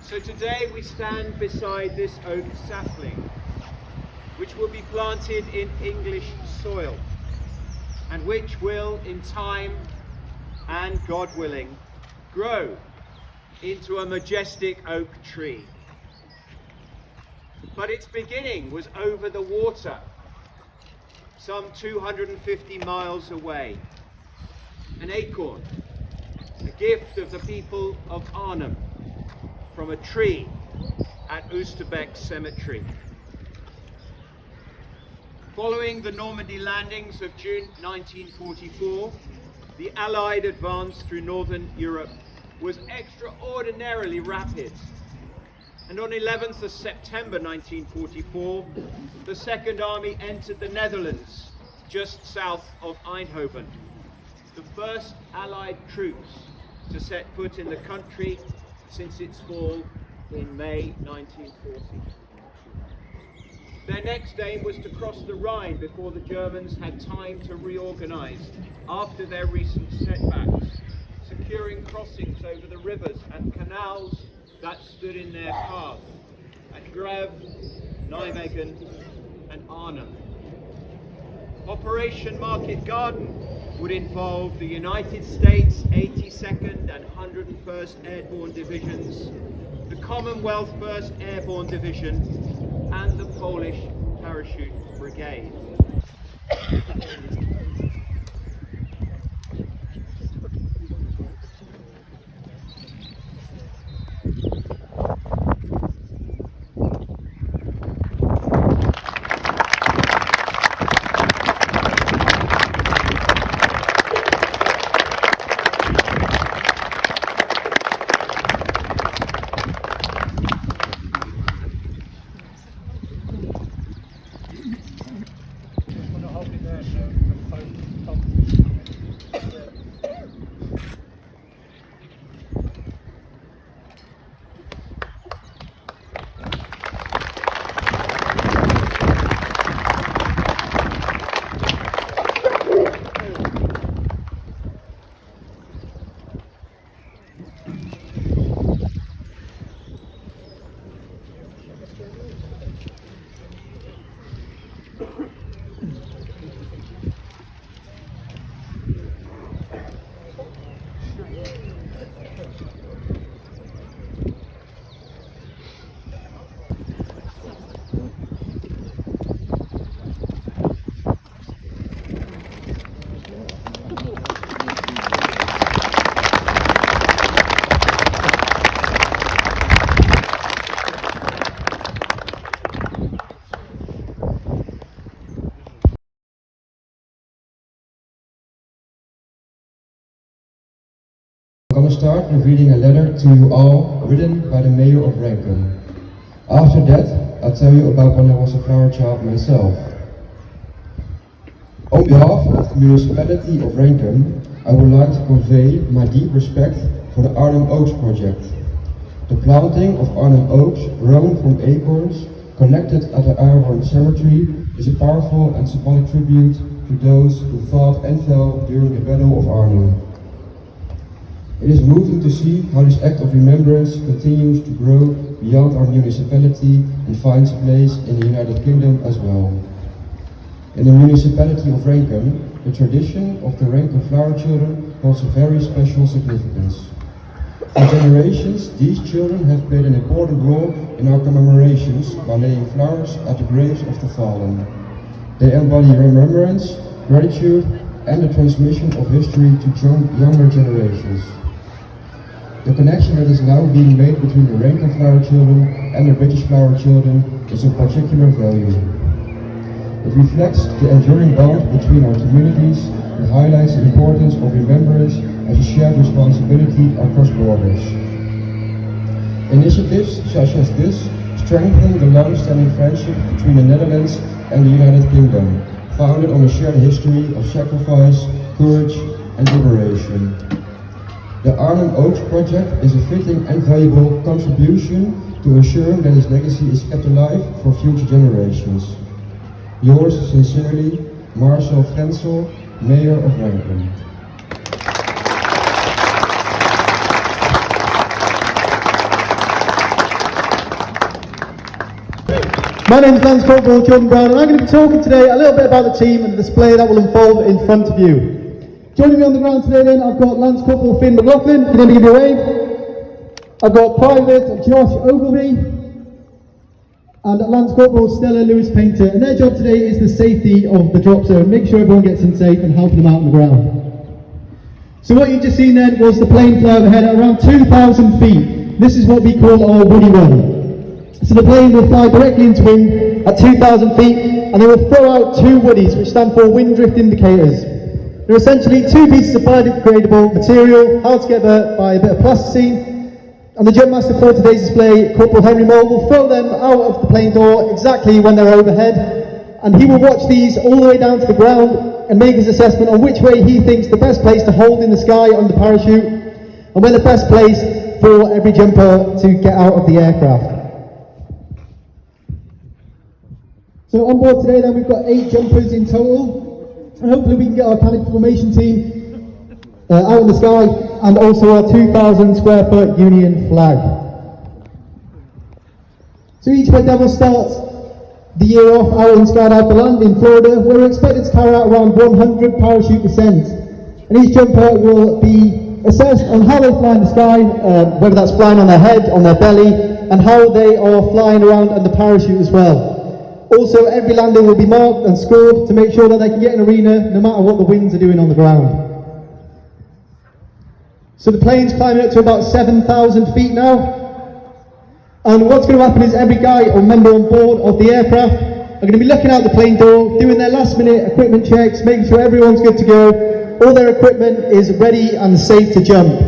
So today we stand beside this oak sapling, which will be planted in English soil, and which will, in time and God willing, grow into a majestic oak tree. But its beginning was over the water, some 250 miles away. An acorn, a gift of the people of Arnhem, from a tree at Oosterbeek Cemetery. Following the Normandy landings of June 1944, the Allied advance through Northern Europe was extraordinarily rapid. And on 11th of September 1944, the Second Army entered the Netherlands, just south of Eindhoven, the first Allied troops to set foot in the country since its fall in May 1940. Their next aim was to cross the Rhine before the Germans had time to reorganize after their recent setbacks, securing crossings over the rivers and canals that stood in their path at Greve, Nijmegen and Arnhem. Operation Market Garden would involve the United States 82nd and 101st Airborne Divisions, the Commonwealth 1st Airborne Division and the Polish Parachute Brigade. I'm going to start with reading a letter to you all, written by the Mayor of Arnhem. After that, I'll tell you about when I was a flower child myself. On behalf of the municipality of Arnhem, I would like to convey my deep respect for the Arnhem Oaks project. The planting of Arnhem Oaks, grown from acorns collected at the Arnhem Cemetery, is a powerful and symbolic tribute to those who fought and fell during the Battle of Arnhem. It is moving to see how this act of remembrance continues to grow beyond our municipality and finds a place in the United Kingdom as well. In the municipality of Arnhem, the tradition of the Arnhem flower children holds a very special significance. For generations, these children have played an important role in our commemorations by laying flowers at the graves of the fallen. They embody remembrance, gratitude, and the transmission of history to younger generations. The connection that is now being made between the Arnhem flower children and the British flower children is of particular value. It reflects the enduring bond between our communities and highlights the importance of remembrance as a shared responsibility across borders. Initiatives such as this strengthen the long-standing friendship between the Netherlands and the United Kingdom, founded on a shared history of sacrifice, courage, and liberation. The Arnhem Oaks project is a fitting and valuable contribution to ensuring that its legacy is kept alive for future generations. Yours sincerely, Marcel Frensel, Mayor of Arnhem. My name is Lance Corporal Jordan Brown, and I'm going to be talking today a little bit about the team and the display that will unfold in front of you. Joining me on the ground today then, I've got Lance Corporal Finn McLaughlin, can you give me a wave? I've got Private Josh Ogilvie, and Lance Corporal Stella Lewis Painter, and their job today is the safety of the drop zone, make sure everyone gets in safe and helping them out on the ground. So what you've just seen then was the plane fly overhead at around 2,000 feet. This is what we call our Woody Run. So the plane will fly directly into wind at 2,000 feet, and they will throw out two woodies, which stand for wind drift indicators. They're essentially two pieces of biodegradable material held together by a bit of plasticine, and the jump master for today's display, Corporal Henry Moll, will throw them out of the plane door exactly when they're overhead, and he will watch these all the way down to the ground and make his assessment on which way he thinks the best place to hold in the sky on the parachute, and where the best place for every jumper to get out of the aircraft. So on board today then we've got 8 jumpers in total, and hopefully we can get our canopy formation team out in the sky, and also our 2,000 square foot Union flag. So each Red Devil starts the year off out in Skydive the Land in Florida, where we're expected to carry out around 100 parachute descents, and each jumper will be assessed on how they fly in the sky, whether that's flying on their head, on their belly, and how they are flying around under parachute as well. Also, every landing will be marked and scored to make sure that they can get an arena no matter what the winds are doing on the ground. So the plane's climbing up to about 7,000 feet now, and what's going to happen is every guy or member on board of the aircraft are going to be looking out the plane door, doing their last minute equipment checks, making sure everyone's good to go, all their equipment is ready and safe to jump.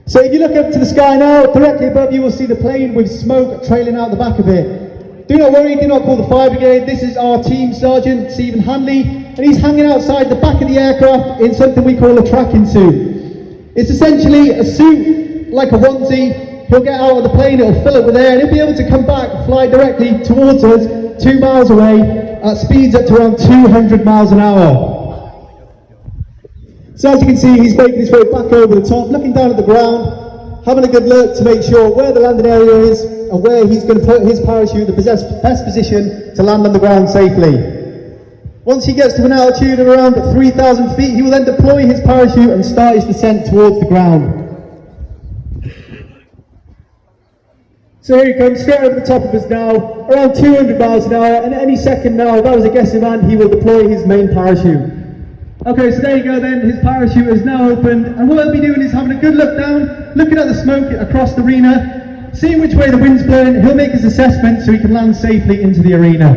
So if you look up to the sky now, directly above you will see the plane with smoke trailing out the back of it. Do not worry, do not call the fire brigade. This is our team sergeant, Stephen Hanley, and he's hanging outside the back of the aircraft in something we call a tracking suit. It's essentially a suit like a onesie. He'll get out of the plane, it'll fill up with air, and he'll be able to come back, fly directly towards us 2 miles away at speeds up to around 200 miles an hour. So as you can see, he's making his way back over the top, looking down at the ground, having a good look to make sure where the landing area is and where he's going to put his parachute, the best position to land on the ground safely. Once he gets to an altitude of around 3,000 feet, he will then deploy his parachute and start his descent towards the ground. So here he comes, straight over the top of us now, around 200 miles an hour, and any second now, if I was a guessing man, he will deploy his main parachute. Okay, so there you go then, his parachute is now opened, and what he'll be doing is having a good look down, looking at the smoke across the arena, seeing which way the wind's blowing. He'll make his assessment so he can land safely into the arena.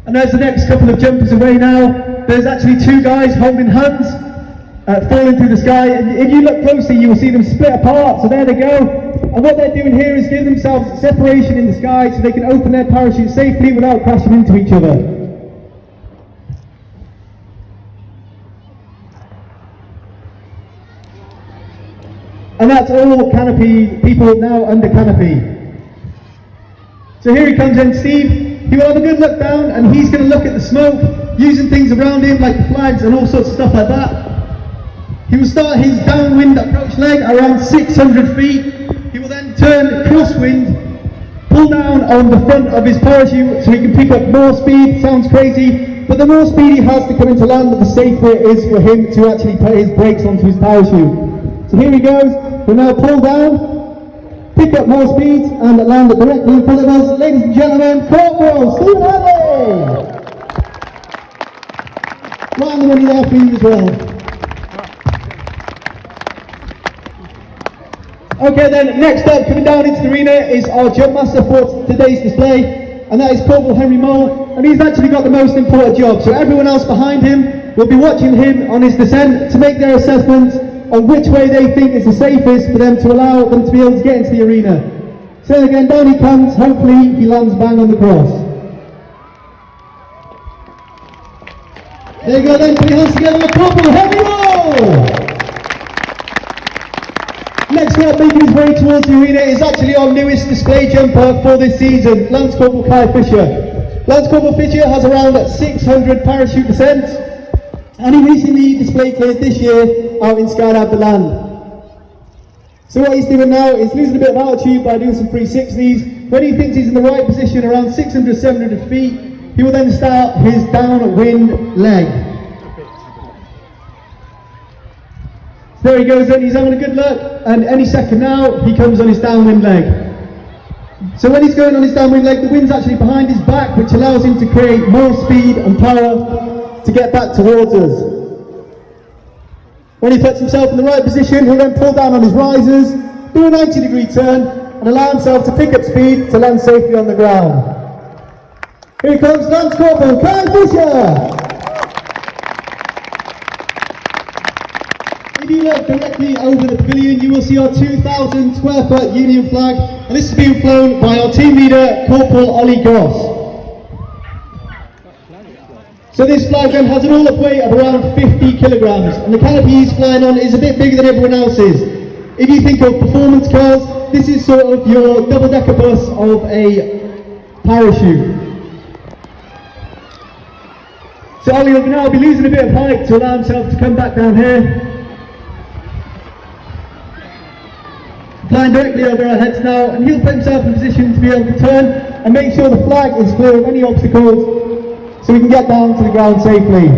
And there's the next couple of jumpers away now. There's actually 2 guys holding hands, falling through the sky, and if you look closely you will see them split apart, so there they go. And what they're doing here is giving themselves separation in the sky so they can open their parachute safely without crashing into each other. And that's all canopy, people now under canopy. So here he comes in, Steve. He will have a good look down, and he's going to look at the smoke, using things around him like the flags and all sorts of stuff like that. He will start his downwind approach leg around 600 feet. He will then turn crosswind, pull down on the front of his parachute so he can pick up more speed. Sounds crazy, but the more speed he has to come into land, the safer it is for him to actually put his brakes onto his parachute. So here he goes, we'll now pull down, pick up more speed, and land directly in front of us. Ladies and gentlemen, Corporal Stephen Hanley! Right on the money there for you as well. Okay then, next up, coming down into the arena is our jump master for today's display, and that is Corporal Henry Moll, and he's actually got the most important job. So everyone else behind him will be watching him on his descent to make their assessments on which way they think is the safest for them to allow them to be able to get into the arena. So again, down he comes, hopefully he lands bang on the cross. There you go then, put your hands together for Corporal Henry Moll! Next up, making his way towards the arena is actually our newest display jumper for this season, Lance Corporal Kai Fisher. Lance Corporal Fisher has around 600 parachute descents, and he recently display cleared this year out in Skydive the Land. So what he's doing now is losing a bit of altitude by doing some 360s, When he thinks he's in the right position, around 600, 700 feet, he will then start his downwind leg. So there he goes then, he's having a good look, and any second now, he comes on his downwind leg. So when he's going on his downwind leg, the wind's actually behind his back, which allows him to create more speed and power to get back towards us. When he puts himself in the right position, he'll then pull down on his risers, do a 90-degree turn, and allow himself to pick up speed to land safely on the ground. Here comes Lance Corporal Kai Fisher! If you look directly over the pavilion, you will see our 2,000 square foot Union flag, and this is being flown by our team leader, Corporal Ollie Goss. So this flag then has an all-up weight of around 50 kilograms, and the canopy he's flying on is a bit bigger than everyone else's. If you think of performance cars, this is sort of your double-decker bus of a parachute. So Ollie will now be losing a bit of height to allow himself to come back down here. Flying directly over our heads now, and he'll put himself in a position to be able to turn and make sure the flag is clear of any obstacles so we can get down to the ground safely.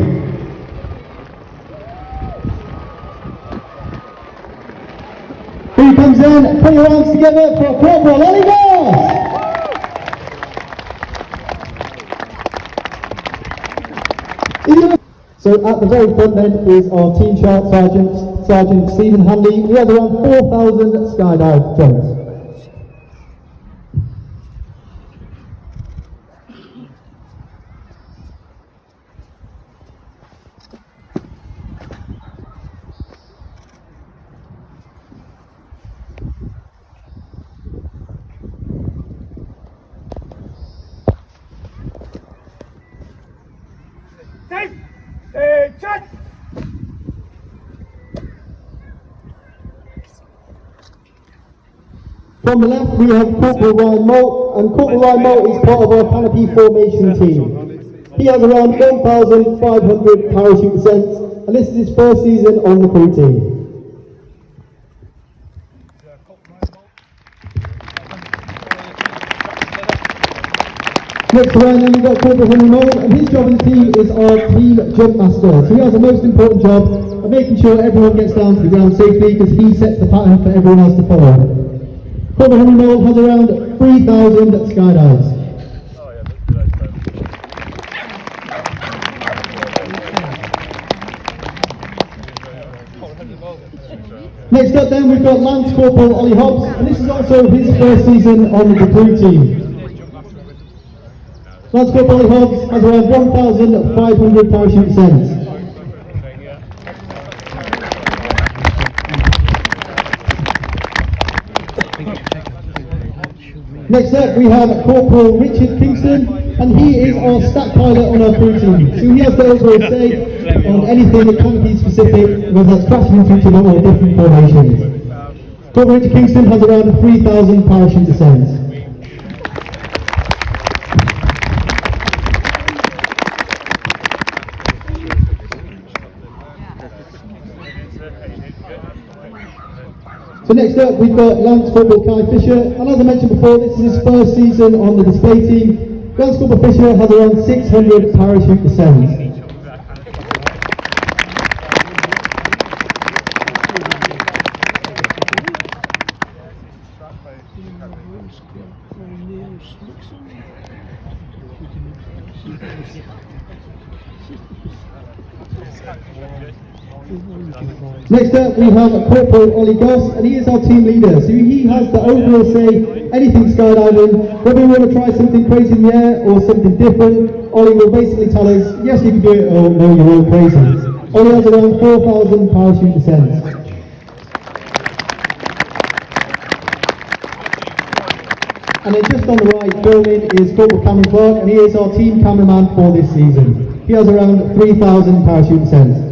Here he comes in, put your arms together for Corporal Ollie Goss! So at the very front then is our team chart Sergeant Stephen Hanley. He has around 4,000 skydive jumps. From the left we have Corporal Ryan Moult, and Corporal Ryan Moult is part of our canopy formation team. He has around 1,500 parachute descents, and this is his first season on the crew team. Next to Ryan, then we've got Corporal Henry Moult, and his job in the team is our team jump master. So he has the most important job of making sure everyone gets down to the ground safely, because he sets the pattern for everyone else to follow. Corporal Henry Moult has around 3,000 skydives. Next up then we've got Lance Corporal Ollie Hobbs, and this is also his first season on the crew team. Lance Corporal Ollie Hobbs has around 1,500 parachute descents. Next up we have Corporal Richard Kingston, and he is our stack pilot on our crew team. So he has the overall say on anything canopy specific, whether that's crashing into each other or different formations. Corporal Richard Kingston has around 3,000 parachute descents. So next up we've got Lance Corporal Kai Fisher, and as I mentioned before, this is his first season on the display team. Lance Corporal Fisher has around 600 parachute descents. Next up we have Corporal Ollie Goss, and he is our team leader, so he has the overall say anything skydiving. Whether we want to try something crazy in the air or something different, Ollie will basically tell us, yes you can do it, or no you're all crazy. Ollie has around 4,000 parachute descents. And then just on the right filming is Corporal Cameron Clark, and he is our team cameraman for this season. He has around 3,000 parachute descents.